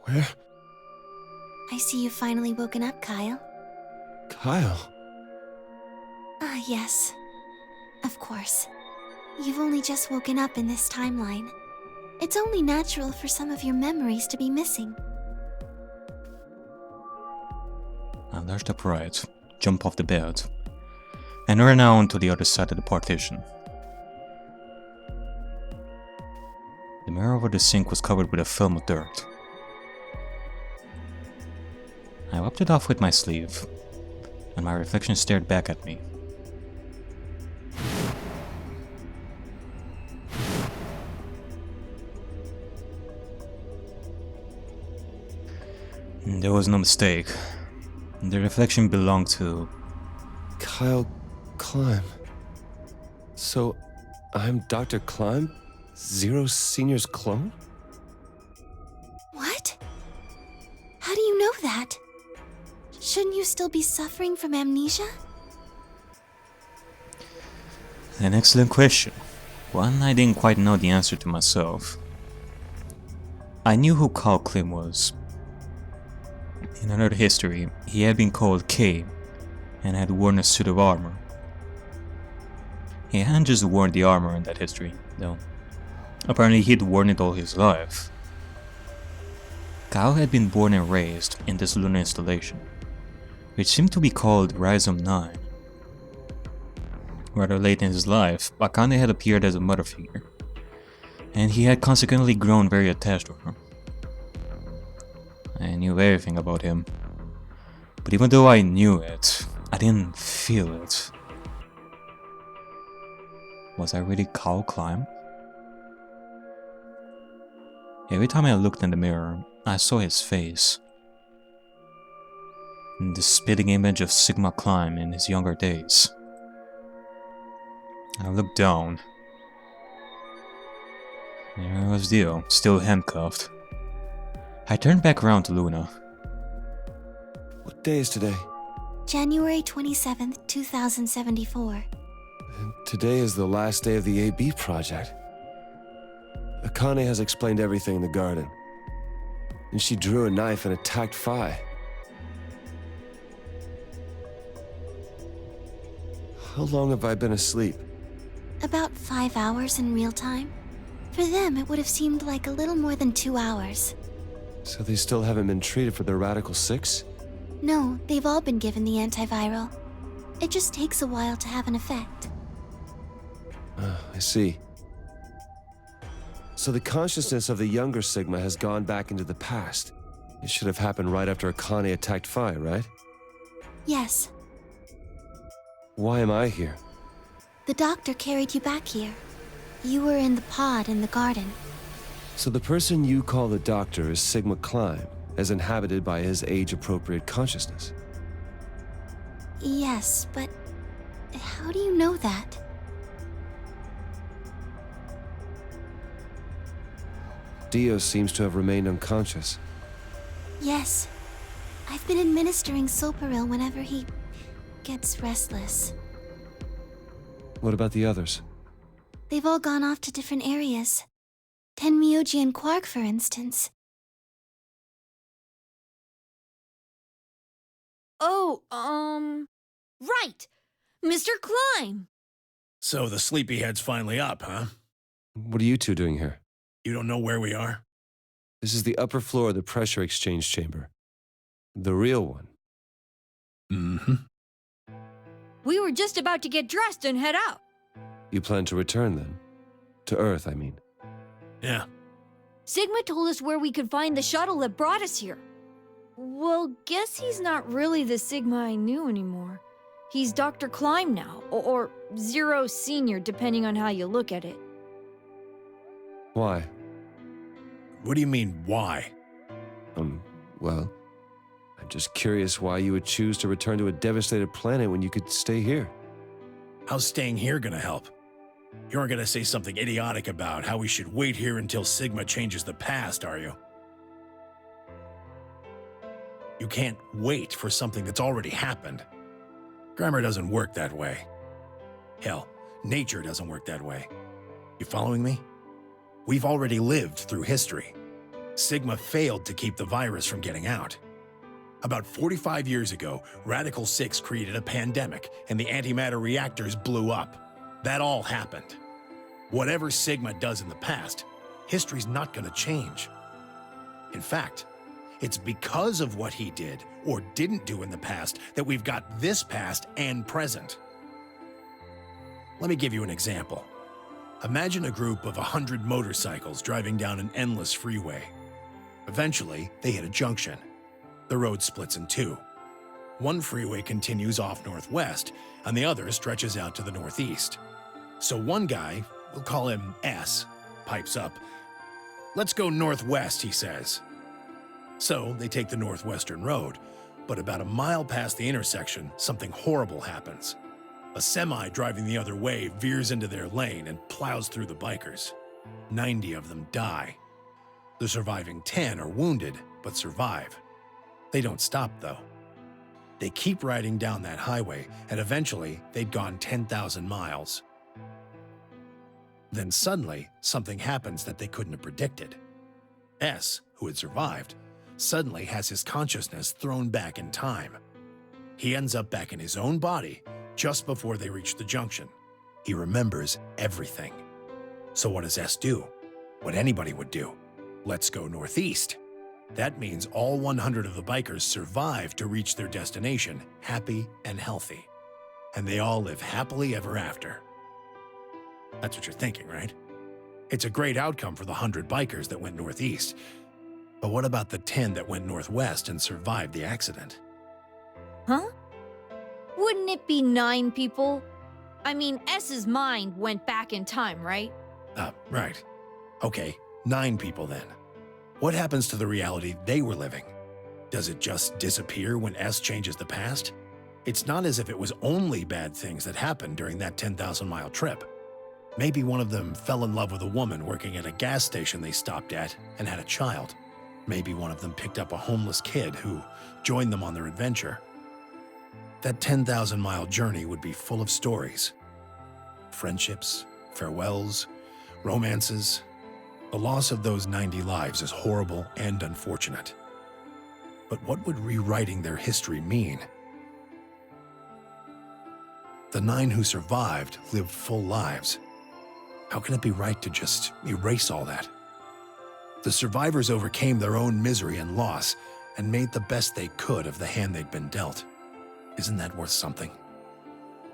Where? I see you've finally woken up, Kyle. Kyle? Ah, yes. Of course. You've only just woken up in this timeline. It's only natural for some of your memories to be missing. I lurched upright, jumped off the bed, and ran out to the other side of the partition. The mirror over the sink was covered with a film of dirt. I wiped it off with my sleeve, and my reflection stared back at me. There was no mistake. The reflection belonged to... Kyle Climb. So, I'm Dr. Climb? Zero Senior's clone? What? How do you know that? Shouldn't you still be suffering from amnesia? An excellent question. One I didn't quite know the answer to myself. I knew who Kyle Climb was. In another history, he had been called K and had worn a suit of armor. He hadn't just worn the armor in that history, though. Apparently he'd worn it all his life. Kyle had been born and raised in this lunar installation, which seemed to be called Rhizome 9. Rather late in his life, Akane had appeared as a mother figure, and he had consequently grown very attached to her. I knew everything about him, but even though I knew it, I didn't feel it. Was I really Kyle Climb? Every time I looked in the mirror, I saw his face. The spitting image of Sigma Climb in his younger days. I looked down. There was Dio, still handcuffed. I turned back around to Luna. What day is today? January 27th, 2074. And today is the last day of the AB project. Akane has explained everything in the garden. And she drew a knife and attacked Phi. How long have I been asleep? About 5 hours in real time. For them, it would have seemed like a little more than 2 hours. So they still haven't been treated for their Radical 6? No, they've all been given the antiviral. It just takes a while to have an effect. I see. So the consciousness of the younger Sigma has gone back into the past. It should have happened right after Akane attacked Phi, right? Yes. Why am I here? The doctor carried you back here. You were in the pod in the garden. So the person you call the doctor is Sigma Climb, as inhabited by his age-appropriate consciousness. Yes, but how do you know that? Dio seems to have remained unconscious. Yes. I've been administering Soparil whenever he gets restless. What about the others? They've all gone off to different areas. Tenmyouji and Quark, for instance. Oh, right! Mr. Climb! So the sleepyhead's finally up, huh? What are you two doing here? You don't know where we are? This is the upper floor of the pressure exchange chamber. The real one. Mm-hmm. We were just about to get dressed and head out. You plan to return then? To Earth, I mean. Yeah. Sigma told us where we could find the shuttle that brought us here. Well, guess he's not really the Sigma I knew anymore. He's Dr. Climb now, or Zero Senior, depending on how you look at it. Why? What do you mean, why? Well, I'm just curious why you would choose to return to a devastated planet when you could stay here. How's staying here gonna help? You aren't gonna say something idiotic about how we should wait here until Sigma changes the past, are you? You can't wait for something that's already happened. Grammar doesn't work that way. Hell, nature doesn't work that way. You following me? We've already lived through history. Sigma failed to keep the virus from getting out. About 45 years ago, Radical 6 created a pandemic, and the antimatter reactors blew up. That all happened. Whatever Sigma does in the past, history's not going to change. In fact, it's because of what he did or didn't do in the past that we've got this past and present. Let me give you an example. Imagine a group of 100 motorcycles driving down an endless freeway. Eventually, they hit a junction. The road splits in two. One freeway continues off northwest, and the other stretches out to the northeast. So one guy, we'll call him S, pipes up. "Let's go northwest," he says. So they take the northwestern road, but about a mile past the intersection, something horrible happens. A semi driving the other way veers into their lane and plows through the bikers. 90 of them die. The surviving 10 are wounded, but survive. They don't stop, though. They keep riding down that highway, and eventually they'd gone 10,000 miles. Then suddenly, something happens that they couldn't have predicted. S, who had survived, suddenly has his consciousness thrown back in time. He ends up back in his own body just before they reach the junction. He remembers everything. So what does S do? What anybody would do. Let's go northeast. That means all 100 of the bikers survive to reach their destination, happy and healthy. And they all live happily ever after. That's what you're thinking, right? It's a great outcome for the 100 bikers that went northeast. But what about the 10 that went northwest and survived the accident? Huh? Wouldn't it be 9 people? I mean, S's mind went back in time, right? Right. Okay, 9 people then. What happens to the reality they were living? Does it just disappear when S changes the past? It's not as if it was only bad things that happened during that 10,000-mile trip. Maybe one of them fell in love with a woman working at a gas station they stopped at and had a child. Maybe one of them picked up a homeless kid who joined them on their adventure. That 10,000-mile journey would be full of stories. Friendships, farewells, romances. The loss of those 90 lives is horrible and unfortunate. But what would rewriting their history mean? The 9 who survived lived full lives. How can it be right to just erase all that? The survivors overcame their own misery and loss and made the best they could of the hand they'd been dealt. Isn't that worth something?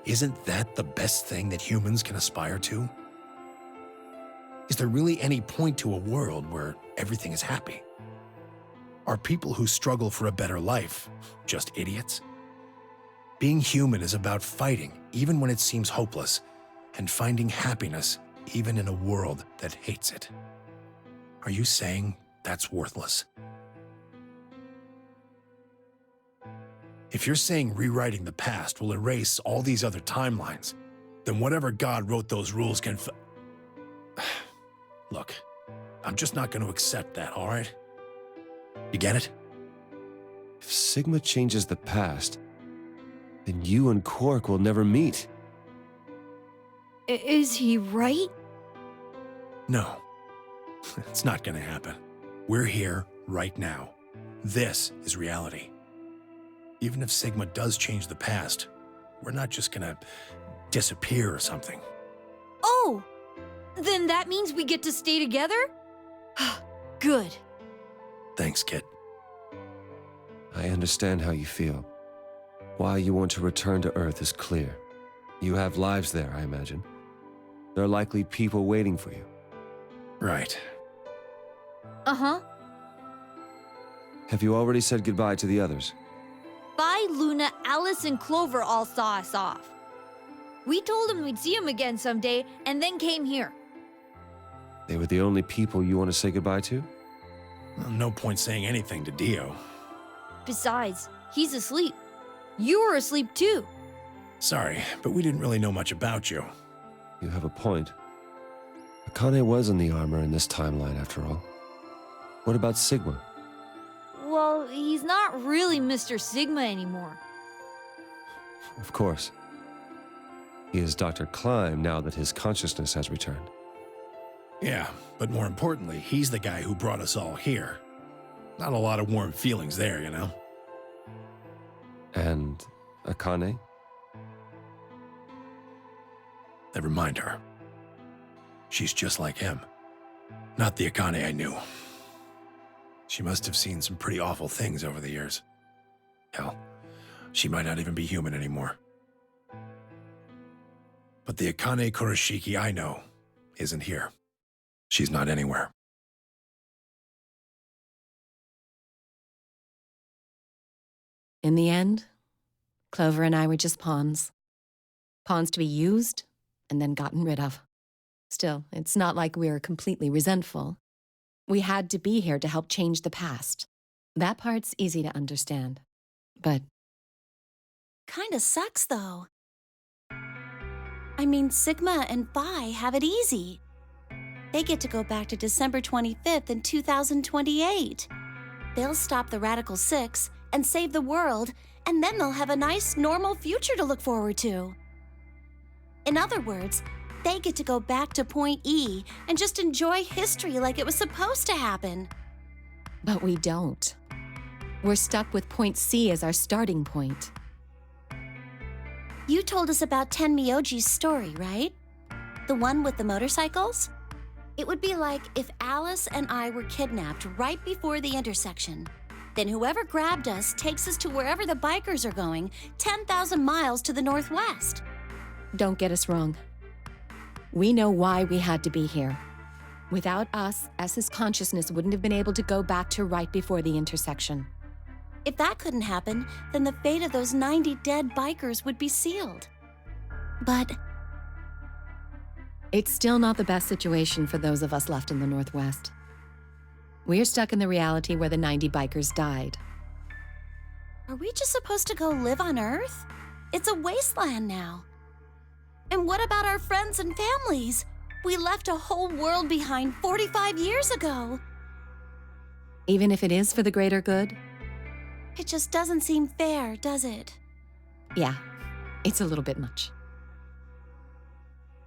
Isn't that the best thing that humans can aspire to? Is there really any point to a world where everything is happy? Are people who struggle for a better life just idiots? Being human is about fighting even when it seems hopeless and finding happiness even in a world that hates it. Are you saying that's worthless? If you're saying rewriting the past will erase all these other timelines, then whatever God wrote those rules can Look, I'm just not going to accept that, all right? You get it? If Sigma changes the past, then you and Quark will never meet. Is he right? No, it's not going to happen. We're here right now. This is reality. Even if Sigma does change the past, we're not just going to disappear or something. Oh! Then that means we get to stay together? Good. Thanks, kid. I understand how you feel. Why you want to return to Earth is clear. You have lives there, I imagine. There are likely people waiting for you. Right. Uh-huh. Have you already said goodbye to the others? Bye, Luna, Alice, and Clover all saw us off. We told them we'd see them again someday, and then came here. They were the only people you want to say goodbye to? Well, no point saying anything to Dio. Besides, he's asleep. You were asleep too. Sorry, but we didn't really know much about you. You have a point. a.k.a. was in the armor in this timeline, after all. What about Sigma? Well, he's not really Mr. Sigma anymore. Of course. He is Dr. Klein now that his consciousness has returned. Yeah, but more importantly, he's the guy who brought us all here. Not a lot of warm feelings there, you know? And Akane? Never mind her. She's just like him. Not the Akane I knew. She must have seen some pretty awful things over the years. Hell, she might not even be human anymore. But the Akane Kurashiki I know isn't here. She's not anywhere. In the end, Clover and I were just pawns. Pawns to be used and then gotten rid of. Still, it's not like we were completely resentful. We had to be here to help change the past. That part's easy to understand. But Kinda sucks, though. I mean, Sigma and Phi have it easy. They get to go back to December 25th in 2028. They'll stop the Radical Six and save the world, and then they'll have a nice, normal future to look forward to. In other words, they get to go back to Point E and just enjoy history like it was supposed to happen. But we don't. We're stuck with Point C as our starting point. You told us about Tenmyouji's story, right? The one with the motorcycles? It would be like if Alice and I were kidnapped right before the intersection. Then whoever grabbed us takes us to wherever the bikers are going, 10,000 miles to the northwest. Don't get us wrong. We know why we had to be here. Without us, S's consciousness wouldn't have been able to go back to right before the intersection. If that couldn't happen, then the fate of those 90 dead bikers would be sealed. But It's still not the best situation for those of us left in the Northwest. We're stuck in the reality where the 90 bikers died. are we just supposed to go live on Earth? It's a wasteland now. And what about our friends and families? We left a whole world behind 45 years ago. Even if it is for the greater good, It just doesn't seem fair, does it? yeah, it's a little bit much.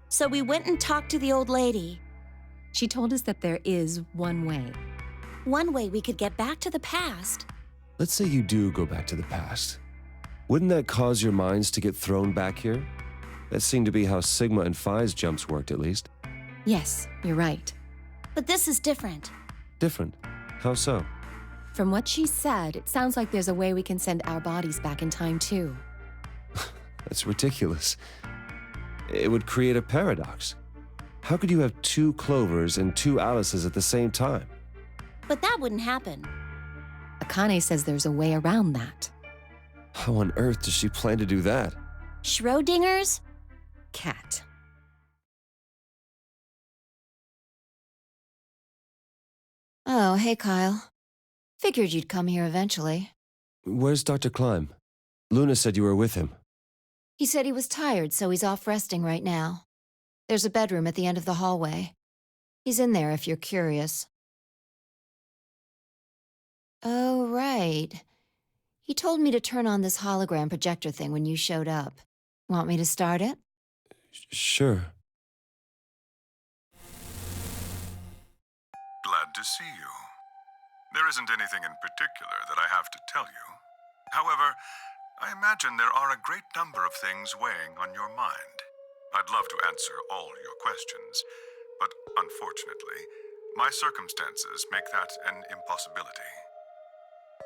So we went and talked to the old lady. She told us that there is one way. One way we could get back to the past. Let's say you do go back to the past. Wouldn't that cause your minds to get thrown back here? That seemed to be how Sigma and Phi's jumps worked, at least. Yes, you're right. But this is different. Different. How so? From what she said, it sounds like there's a way we can send our bodies back in time too. That's ridiculous. It would create a paradox. How could you have two Clovers and two Alices at the same time? But that wouldn't happen. Akane says there's a way around that. How on earth does she plan to do that? Schrodinger's? Cat. Oh, hey, Kyle. Figured you'd come here eventually. Where's Dr. Klein? Luna said you were with him. He said he was tired, so he's off resting right now. There's a bedroom at the end of the hallway. He's in there if you're curious. Oh, right. He told me to turn on this hologram projector thing when you showed up. Want me to start it? Sure. Glad to see you. There isn't anything in particular that I have to tell you. However, I imagine there are a great number of things weighing on your mind. I'd love to answer all your questions, but unfortunately, my circumstances make that an impossibility.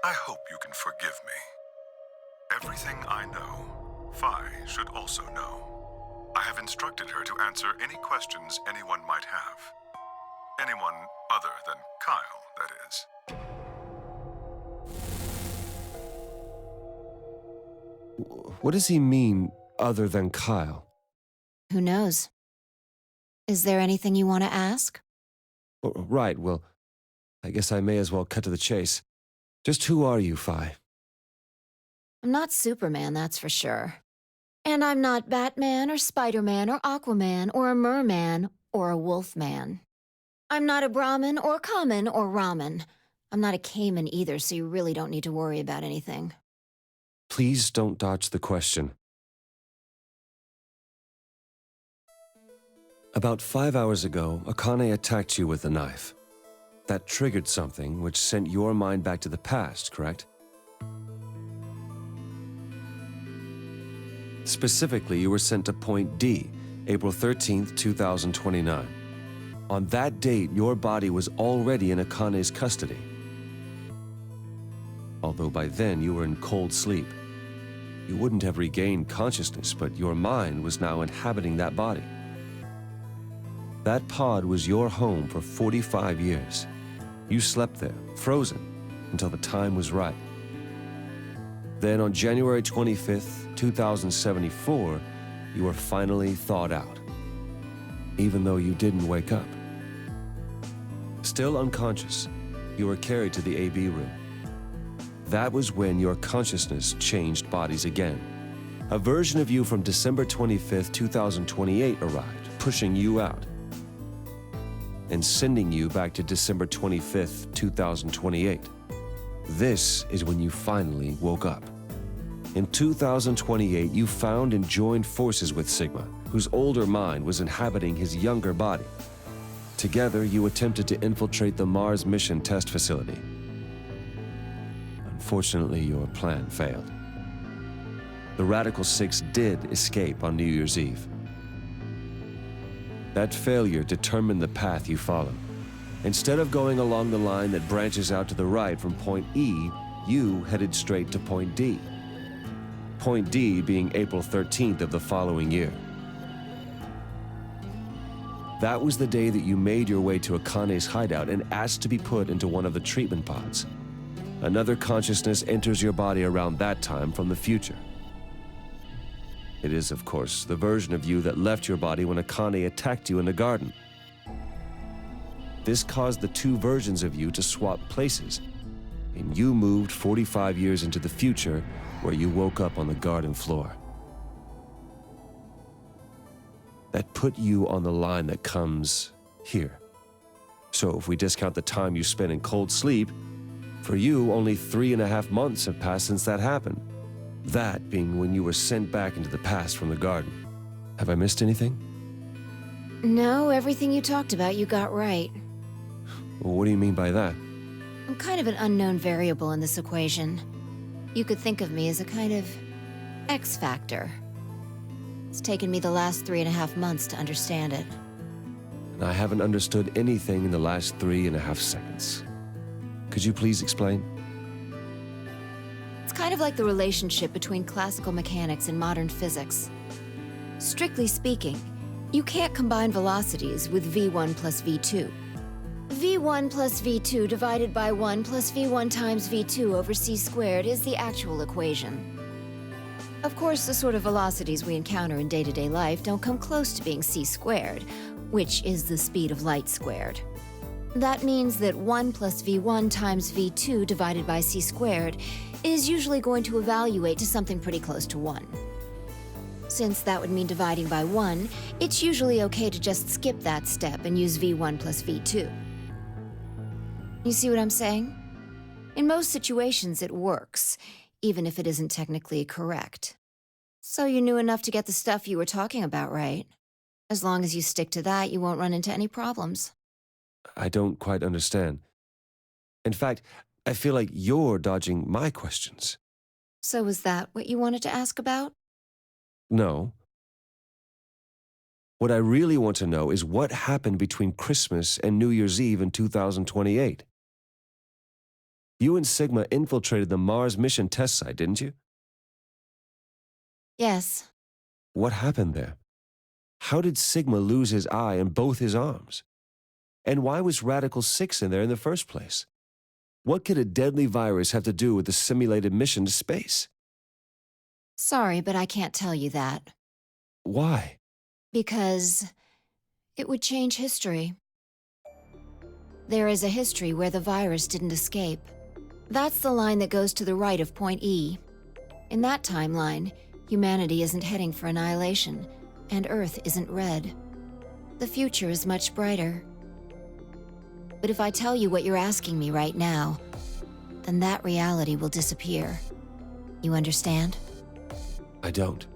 I hope you can forgive me. Everything I know, Phi should also know. I have instructed her to answer any questions anyone might have. Anyone other than Kyle, that is. What does he mean, other than Kyle? Who knows? Is there anything you want to ask? Oh, right, well, I guess I may as well cut to the chase. Just who are you, Phi? I'm not Superman, that's for sure. And I'm not Batman or Spider-Man or Aquaman or a merman or a wolfman. I'm not a Brahmin or common or ramen. I'm not a Cayman either, so you really don't need to worry about anything. Please don't dodge the question. About 5 hours ago, a.k.a. attacked you with a knife. That triggered something which sent your mind back to the past, correct? Specifically, you were sent to Point D, April 13th, 2029. On that date, your body was already in a.k.a.'s custody. Although by then you were in cold sleep. You wouldn't have regained consciousness, but your mind was now inhabiting that body. That pod was your home for 45 years. You slept there, frozen, until the time was right. Then on January 25th, 2074, you were finally thawed out, even though you didn't wake up. Still unconscious, you were carried to the AB room. That was when your consciousness changed bodies again. A version of you from December 25th, 2028 arrived, pushing you out, and sending you back to December 25th, 2028. This is when you finally woke up. In 2028, you found and joined forces with Sigma, whose older mind was inhabiting his younger body. Together, you attempted to infiltrate the Mars mission test facility. Unfortunately, your plan failed. The Radical Six did escape on New Year's Eve. That failure determined the path you followed. Instead of going along the line that branches out to the right from Point E, you headed straight to Point D. Point D being April 13th of the following year. That was the day that you made your way to a.k.a.'s hideout and asked to be put into one of the treatment pods. Another consciousness enters your body around that time from the future. It is, of course, the version of you that left your body when a.k.a. attacked you in the garden. This caused the two versions of you to swap places, and you moved 45 years into the future, where you woke up on the garden floor. That put you on the line that comes here. So if we discount the time you spent in cold sleep, for you, only 3.5 months have passed since that happened. That being when you were sent back into the past from the garden. Have I missed anything? No, everything you talked about you got right. Well, what do you mean by that? I'm kind of an unknown variable in this equation. You could think of me as a kind of X factor. It's taken me the last 3.5 months to understand it. And I haven't understood anything in the last 3.5 seconds. Could you please explain? It's kind of like the relationship between classical mechanics and modern physics. Strictly speaking, you can't combine velocities with v1 plus v2. v1 plus v2 divided by 1 plus v1 times v2 over c squared is the actual equation. Of course, the sort of velocities we encounter in day-to-day life don't come close to being c squared, which is the speed of light squared. That means that 1 plus v1 times v2 divided by c squared is usually going to evaluate to something pretty close to 1. Since that would mean dividing by 1, it's usually okay to just skip that step and use v1 plus v2. You see what I'm saying? In most situations, it works, even if it isn't technically correct. So you knew enough to get the stuff you were talking about right. As long as you stick to that, you won't run into any problems. I don't quite understand. In fact, I feel like you're dodging my questions. So was that what you wanted to ask about? No. What I really want to know is what happened between Christmas and New Year's Eve in 2028. You and Sigma infiltrated the Mars mission test site, didn't you? Yes. What happened there? How did Sigma lose his eye and both his arms? And why was Radical 6 in there in the first place? What could a deadly virus have to do with the simulated mission to space? Sorry, but I can't tell you that. Why? Because it would change history. There is a history where the virus didn't escape. That's the line that goes to the right of Point E. In that timeline, humanity isn't heading for annihilation, and Earth isn't red. The future is much brighter. But if I tell you what you're asking me right now, then that reality will disappear. You understand? I don't.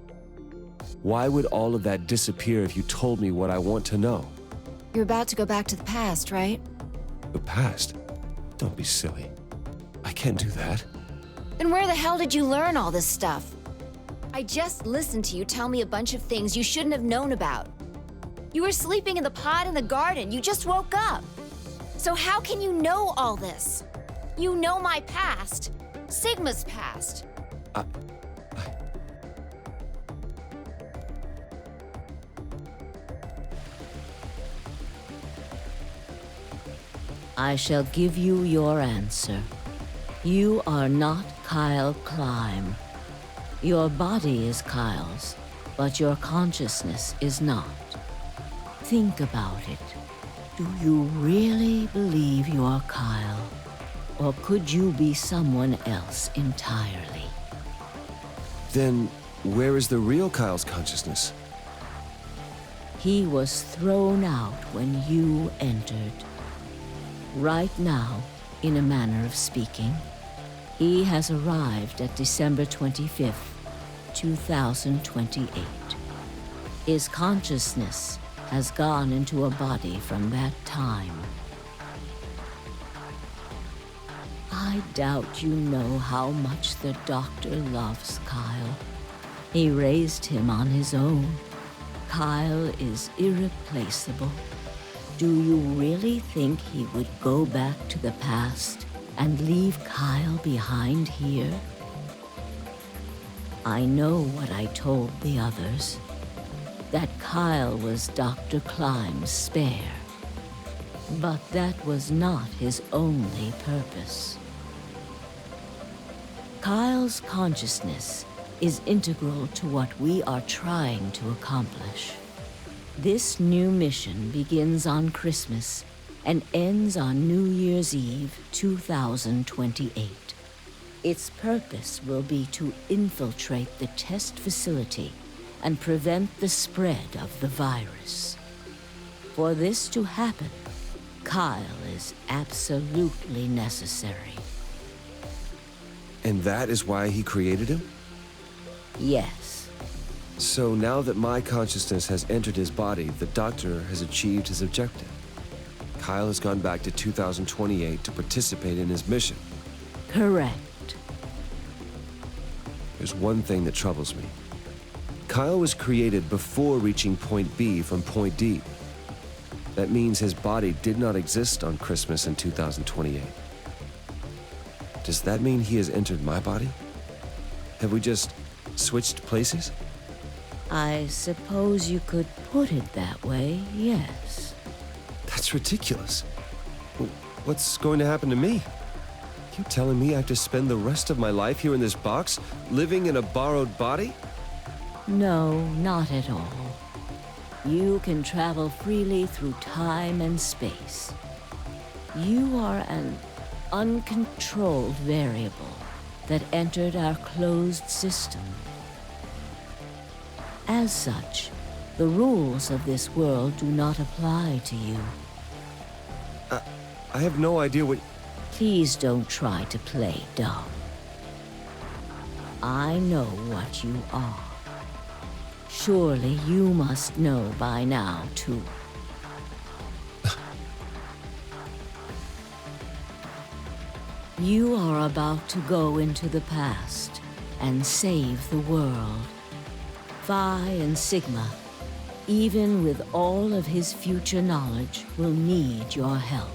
Why would all of that disappear if you told me what I want to know? You're about to go back to the past, right? The past? Don't be silly. I can't do that. Then where the hell did you learn all this stuff? I just listened to you tell me a bunch of things you shouldn't have known about. You were sleeping in the pod in the garden. You just woke up. So how can you know all this? You know my past. Sigma's past. I shall give you your answer. You are not Kyle Climb. Your body is Kyle's, but your consciousness is not. Think about it. Do you really believe you're Kyle? Or could you be someone else entirely? Then, where is the real Kyle's consciousness? He was thrown out when you entered. Right now, in a manner of speaking, he has arrived at December 25th, 2028. His consciousness has gone into a body from that time. I doubt you know how much the Doctor loves Kyle. He raised him on his own. Kyle is irreplaceable. Do you really think he would go back to the past and leave Kyle behind here? I know what I told the others, that Kyle was Dr. Climb's spare. But that was not his only purpose. Kyle's consciousness is integral to what we are trying to accomplish. This new mission begins on Christmas and ends on New Year's Eve, 2028. Its purpose will be to infiltrate the test facility and prevent the spread of the virus. For this to happen, Kyle is absolutely necessary. And that is why he created him? Yes. So now that my consciousness has entered his body, the Doctor has achieved his objective. Kyle has gone back to 2028 to participate in his mission. Correct. There's one thing that troubles me. Kyle was created before reaching point B from point D. That means his body did not exist on Christmas in 2028. Does that mean he has entered my body? Have we just switched places? I suppose you could put it that way, yes. That's ridiculous. What's going to happen to me? You telling me I have to spend the rest of my life here in this box, living in a borrowed body? No, not at all. You can travel freely through time and space. You are an uncontrolled variable that entered our closed system. As such, the rules of this world do not apply to you. I have no idea what... Please don't try to play dumb. I know what you are. Surely you must know by now, too. You are about to go into the past and save the world. Phi and Sigma, even with all of his future knowledge, will need your help.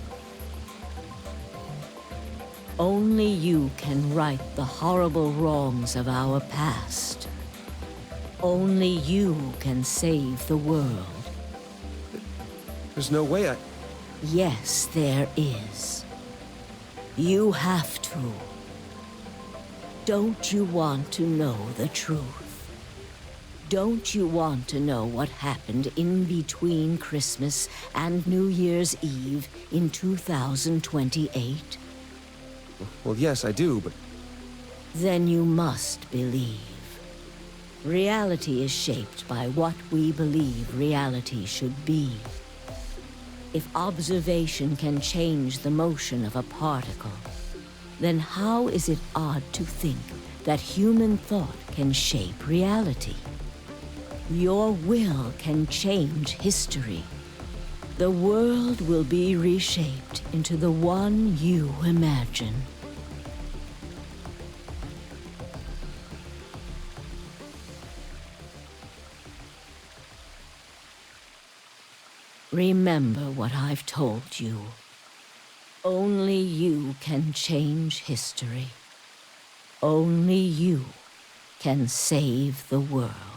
Only you can right the horrible wrongs of our past. Only you can save the world. There's no way I... Yes, there is. You have to. Don't you want to know the truth? Don't you want to know what happened in between Christmas and New Year's Eve in 2028? Well, yes, I do, but... Then you must believe. Reality is shaped by what we believe reality should be. If observation can change the motion of a particle, then how is it odd to think that human thought can shape reality? Your will can change history. The world will be reshaped into the one you imagine. Remember what I've told you. Only you can change history. Only you can save the world.